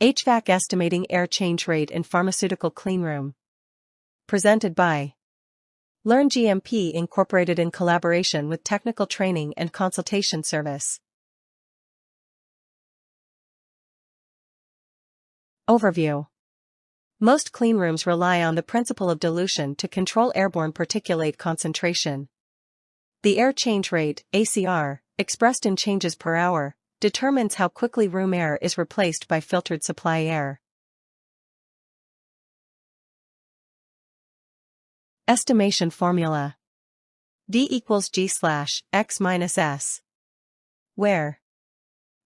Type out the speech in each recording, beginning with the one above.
HVAC Estimating Air Change Rate in Pharmaceutical Cleanroom. Presented by Learn GMP Incorporated in collaboration with Technical Training and Consultation Service. Overview. Most cleanrooms rely on the principle of dilution to control airborne particulate concentration. The air change rate, ACR, expressed in changes per hour, determines how quickly room air is replaced by filtered supply air. Estimation formula. D equals G slash X minus S. Where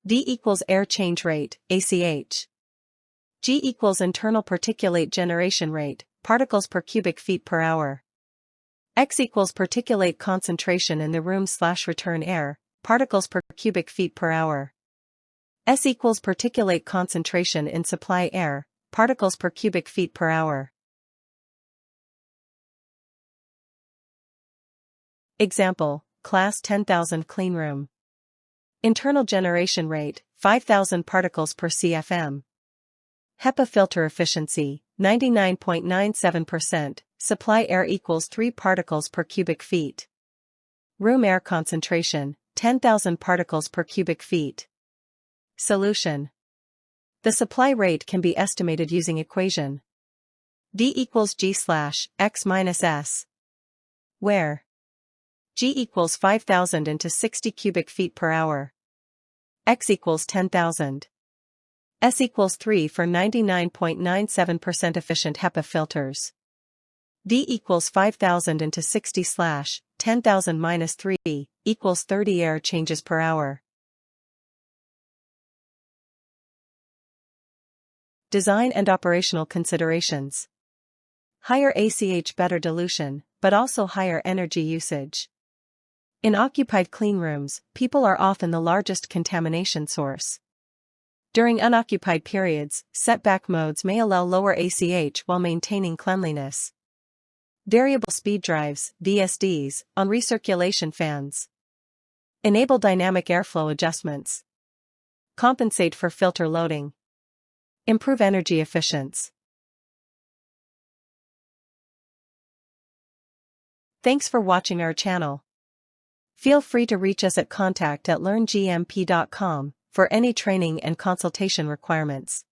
D equals air change rate, ACH. G equals internal particulate generation rate, particles per cubic feet per hour. X equals particulate concentration in the room slash return air, particles per cubic feet per hour. S equals particulate concentration in supply air, particles per cubic feet per hour. Example, Class 10,000 cleanroom. Internal generation rate, 5,000 particles per cfm. HEPA filter efficiency, 99.97%, supply air equals 3 particles per cubic feet. Room air concentration, 10,000 particles per cubic feet. Solution. The supply rate can be estimated using equation D equals G slash X minus S. Where G equals 5,000 into 60 cubic feet per hour. X equals 10,000. S equals 3 for 99.97% efficient HEPA filters. D equals 5,000 into 60 slash 10,000 minus 3 equals 30 air changes per hour. Design and operational considerations. Higher ACH, better dilution, but also higher energy usage. In occupied cleanrooms, people are often the largest contamination source. During unoccupied periods, setback modes may allow lower ACH while maintaining cleanliness. Variable speed drives, VSDs, on recirculation fans. Enable dynamic airflow adjustments. Compensate for filter loading. Improve energy efficiency. Thanks for watching our channel. Feel free to reach us at contact@learngmp.com for any training and consultation requirements.